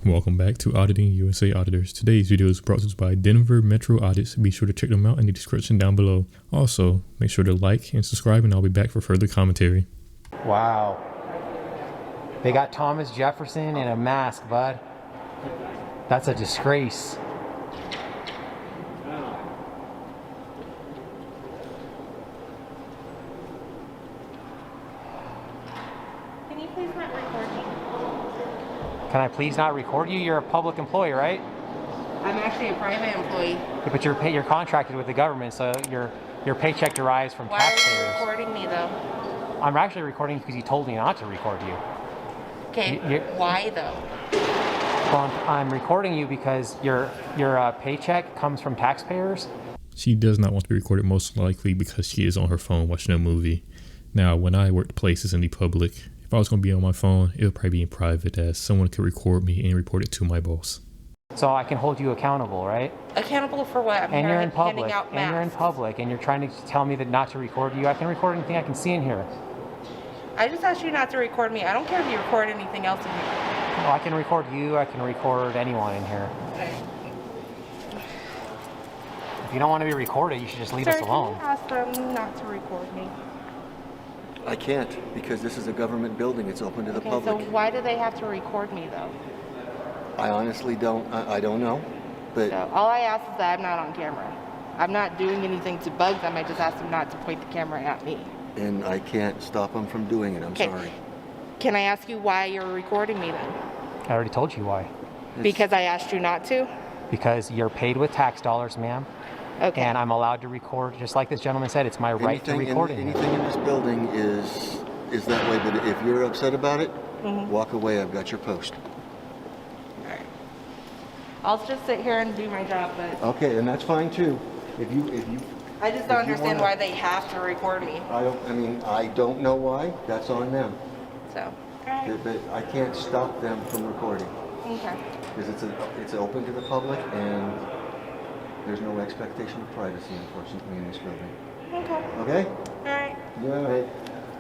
Welcome back to Auditing USA Auditors. Today's video is brought to us by Denver Metro Audits. Be sure to check them out in the description down below. Also, make sure to like and subscribe, and I'll be back for further commentary. Wow. They got Thomas Jefferson in a mask, bud. That's a disgrace. Can you please not record me? Can I please not record you? You're a public employee, right? I'm actually a private employee. Yeah, but you're contracted with the government, so your paycheck derives from Why taxpayers. are you recording me though? I'm actually recording you because you told me not to record you. Okay, why though? Well, I'm recording you because your paycheck comes from taxpayers. She does not want to be recorded, most likely because she is on her phone watching a movie. Now, when I worked places in the public, if I was going to be on my phone, it would probably be in private, as someone could record me and report it to my boss. So I can hold you accountable, right? Accountable for what? I'm And you're in public. handing out And you're in masks. public, and you're trying to tell me that not to record you. I can record anything I can see in here. I just asked you not to record me. I don't care if you record anything else in here. Well, I can record you. I can record anyone in here. If you don't want to be recorded, you should just leave Sir, us alone. can you ask them not to record me? I can't, because this is a government building. It's open to the Okay, public. so why do they have to record me though? I honestly don't, I don't know, but So all I ask is that I'm not on camera. I'm not doing anything to bug them. I just asked them not to point the camera at me. and I can't stop them from doing it. I'm Okay. sorry. Can I ask you why you're recording me then? I already told you why. Because I asked you not to? Because you're paid with tax dollars, ma'am, Okay. and I'm allowed to record. Just like this gentleman said, it's my right to record in here. Anything in this building is that way, but if you're upset about it, walk away. I've got your post. Alright. I'll just sit here and do my job, but Okay, and that's fine too. If you, I just don't if you understand wanna- why they have to record me. I don't know why. That's on them. So, But I can't stop them from recording. okay. Because it's open to the public, and there's no expectation of privacy, unfortunately, in this building. Okay. Okay? Alright. Yeah, all right.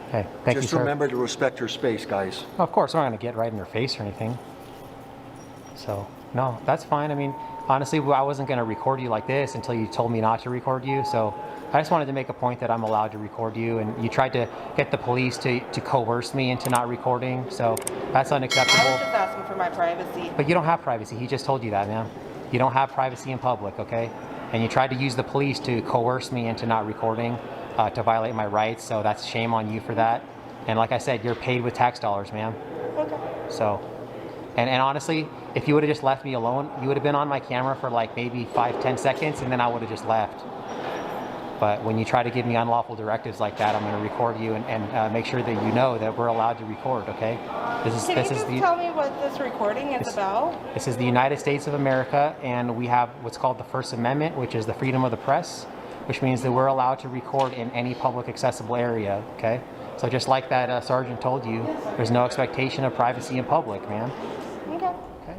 Okay, thank you, Just sir. remember to respect her space, guys. Of course, I'm not going to get right in her face or anything. So, no, that's fine. I mean, honestly, I wasn't going to record you like this until you told me not to record you. So I just wanted to make a point that I'm allowed to record you. And you tried to get the police to coerce me into not recording. So that's I unacceptable. was just asking for my privacy. But you don't have privacy. He just told you that, ma'am. You don't have privacy in public, okay? And you tried to use the police to coerce me into not recording, to violate my rights. So that's shame on you for that. And like I said, you're paid with tax dollars, ma'am. Okay. So, and honestly, if you would have just left me alone, you would have been on my camera for like maybe 5-10 seconds, and then I would have just left. But when you try to give me unlawful directives like that, I'm going to record you and make sure that you know that we're allowed to record, okay? Can you just tell me what this recording is about? This is the United States of America, and we have what's called the First Amendment, which is the freedom of the press, which means that we're allowed to record in any public accessible area, okay? So just like that sergeant told you, there's no expectation of privacy in public, ma'am. Okay. Okay.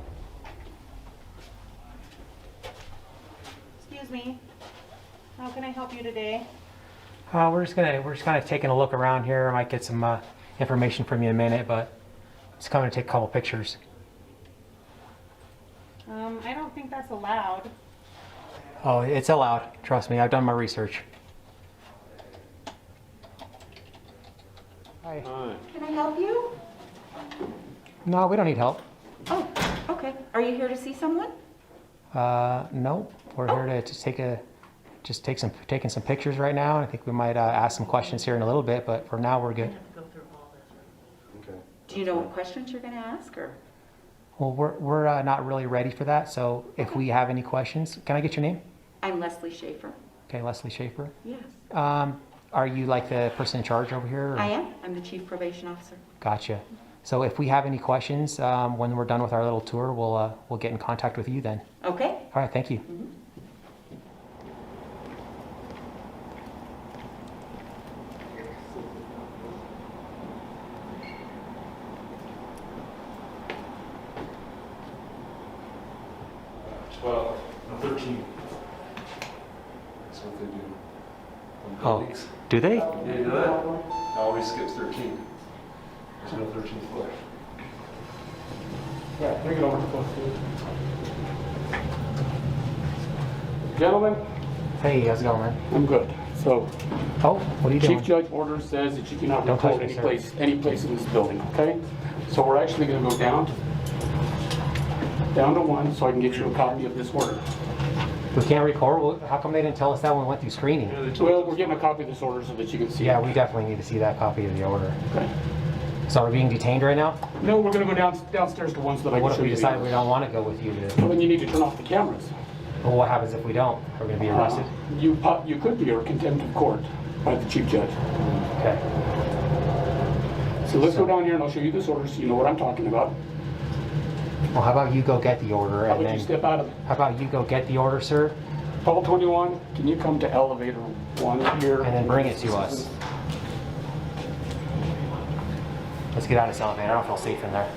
Excuse me. How can I help you today? We're just kind of taking a look around here. I might get some information from you in a minute, but just coming to take a couple pictures. I don't think that's allowed. Oh, it's allowed. Trust me, I've done my research. Hi. Can I help you? No, we don't need help. Oh, okay. Are you here to see someone? No, we're here to taking some pictures right now. I think we might ask some questions here in a little bit, but for now we're good. Do you know what questions you're going to ask, or? Well, we're not really ready for that. So if we have any questions, can I get your name? I'm Leslie Schaefer. Okay, Leslie Schaefer. Yes. Are you like the person in charge over here? Or? I am. I'm the Chief Probation Officer. Gotcha. So if we have any questions when we're done with our little tour, we'll get in contact with you then. Okay. All right, thank you. No, 13. That's what they do. On Oh, buildings. do they? Yeah, you know that? It always skips 13. There's no 13th floor. Yeah, bring it over close to you. Gentlemen, Hey, how's it going, man? I'm good. So, Oh, what are you doing? Chief Judge order says that you cannot Don't touch record me, any place in this building, okay? So we're actually gonna go down to one so I can get you a copy of this order. We can't record? Well, how come they didn't tell us that when we went through screening? Well, we're getting a copy of this order so that you can see Yeah, it. we definitely need to see that copy of the order. Okay. So we're being detained right now? No, we're gonna go downstairs to one so that I What can if show we you. decide we don't want to go with you to? Well, then you need to turn off the cameras. Well, what happens if we don't? We're going to be arrested? You could be or contempt of court by the Chief Judge. Okay. So let's go down here and I'll show you this order so you know what I'm talking about. Well, how about you go get the order How and about you then... step out of it? How about you go get the order, sir? Hall 21, can you come to elevator 1 here? And then bring it to us. Let's get out of this elevator. I don't feel safe in there.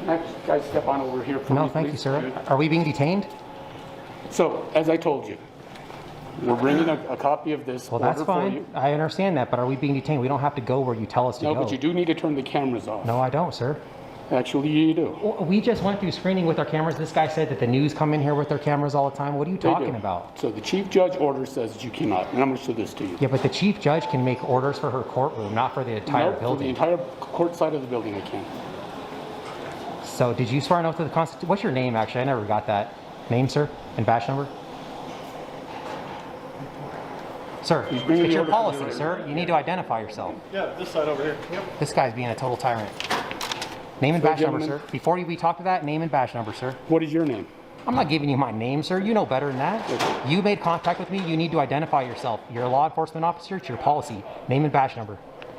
Next, guys, step on over here for me, No, thank you, please. sir. Are we being detained? So, as I told you, we're bringing a copy of this Well, order that's for fine. you. I understand that, but are we being detained? We don't have to go where you tell us to No, go. but you do need to turn the cameras off. No, I don't, sir. Actually, you do. Well, we just went through screening with our cameras. This guy said that the news come in here with their cameras all the time. What are you They do. talking about? So the Chief Judge order says that you cannot, and I'm going to show this to you. Yeah, but the chief judge can make orders for her courtroom, not for the entire No, for the building. entire court side of the building, I can. So did you swear an oath to the Constitution? What's your name, actually? I never got that. Name, sir? And badge number? Sir, He's bringing it's the your order for policy, the sir. You need to identify yourself. Yeah, this side over here. Yep. This guy's being a total tyrant. Name and So, badge number, sir. gentlemen- Before we talk to that, name and badge number, sir. What is your name? I'm not giving you my name, sir. You know better than that. You made contact with me. You need to identify yourself. You're a law enforcement officer. It's your policy. Name and badge number.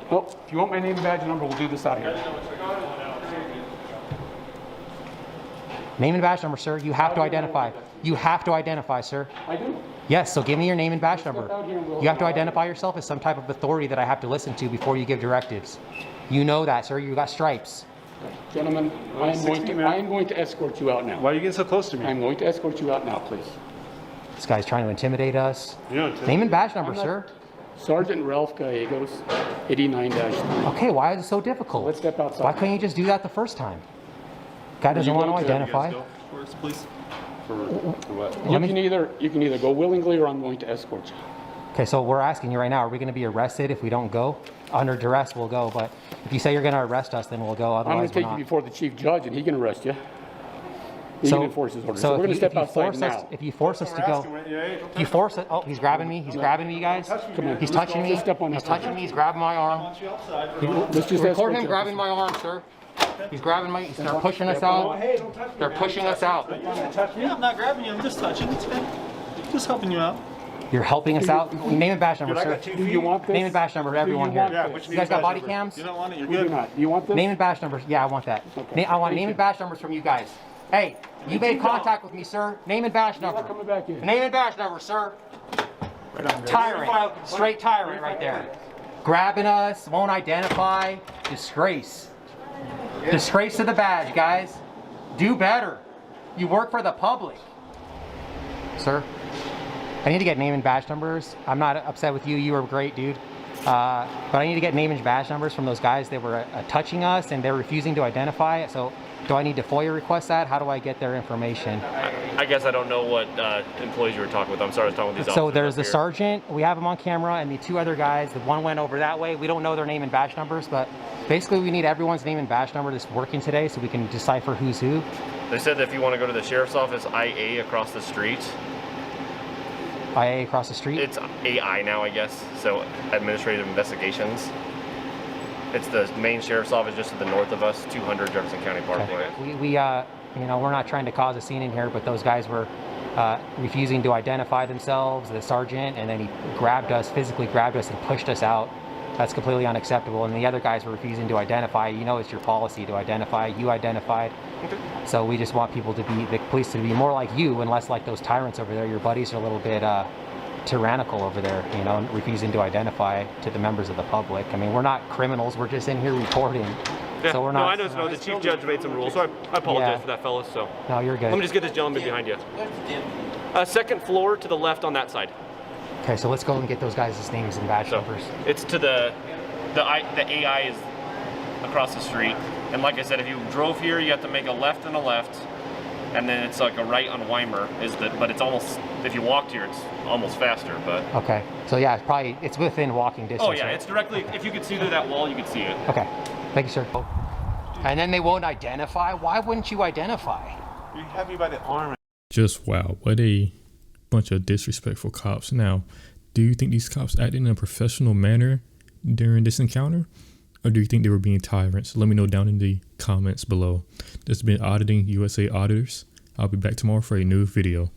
Well, if you want my name and badge number, we'll do this out here. Name and badge number, sir. You have to identify. You have to identify, sir. I do. Yes, so give me your name and badge number. out here and we'll- You have to identify yourself as some type of authority that I have to listen to before you give directives. You know that, sir. You got stripes. Gentlemen, I am going to escort you out now. Why are you getting so close to me? I'm going to escort you out now, please. This guy's trying to intimidate us. You're not Name and badge number, I'm not- sir. Sergeant Ralph Gallegos, 89-3. Okay, why is it so difficult? Let's step outside. Why couldn't you just do that the first time? Guy doesn't you want to going to- identify. First, please. For what? You can either go willingly or I'm going to escort you. Okay, so we're asking you right now, are we going to be arrested if we don't go? Under duress, we'll go, but if you say you're going to arrest us, then we'll go, I'm going otherwise to take we're you not. before the Chief Judge and he can arrest you. He can enforce his orders. So we're going to step outside now. If you force us to go, if you force it, oh, he's grabbing me, you guys. Come on. He's touching me, Just step on he's that. touching me, he's grabbing my arm. Let's just Record escort him you. grabbing my arm, sir. He's grabbing my, they're pushing us out. They're pushing us out. Yeah, I'm not grabbing you. I'm just touching. It's good. Just helping you out. You're helping us out. Name and badge number, sir. Do you want this? Name and badge number, everyone here. Yeah, which You guys got body number? cams? You don't want it. You're We do good. not. Do you want this? Name and badge numbers. Yeah, I want that. Okay. I want Thank name you. and badge numbers from you guys. Hey, you made contact with me, sir. Name and badge Not number. coming back in. Name and badge number, sir. Tyrant. Straight tyrant right there. Grabbing us, won't identify. Disgrace. Disgrace to the badge, guys. Do better. You work for the public. Sir, I need to get name and badge numbers. I'm not upset with you. You were great, dude. But I need to get name and badge numbers from those guys that were touching us and they're refusing to identify it. So do I need to FOIA request that? How do I get their information? I guess I don't know what employees you were talking with. I'm sorry I was talking with these So officers there's up the here. sergeant, we have him on camera, and the two other guys. The one went over that way. We don't know their name and badge numbers, but basically we need everyone's name and badge number that's working today so we can decipher who's who. They said that if you want to go to the sheriff's office, IA across the street. IA across the street. It's AI now, I guess. So Administrative Investigations. It's the main sheriff's office just to the north of us, 200 Jefferson County Parkway. We you know, we're not trying to cause a scene in here, but those guys were refusing to identify themselves, the sergeant, and then he grabbed us, physically grabbed us and pushed us out. That's completely unacceptable. And the other guys were refusing to identify. You know, it's your policy to identify. You identified. Okay. So we just want people to be, the police to be more like you and less like those tyrants over there. Your buddies are a little bit tyrannical over there, you know, refusing to identify to the members of the public. I mean, we're not criminals. We're just in here reporting. Yeah, So we're no, not. I know. No, the chief judge made some rules, so I apologize Yeah. for that, fellas. So No, you're good. let me just get this gentleman behind you. Second floor to the left on that side. Okay, so let's go and get those guys' names and badge So numbers. it's to the AI is across the street. And like I said, if you drove here, you have to make a left and a left, and then it's like a right on Weimer. But it's almost, if you walked here, it's almost faster. But Okay. So yeah, it's within walking distance. oh yeah, right? it's directly. If you could see through that wall, you could see it. Okay. Thank you, sir. And then they won't identify? Why wouldn't you identify? You have me by the arm. Just wow, what a bunch of disrespectful cops. Now, do you think these cops acted in a professional manner during this encounter? Or do you think they were being tyrants? Let me know down in the comments below. This has been Auditing USA Auditors. I'll be back tomorrow for a new video.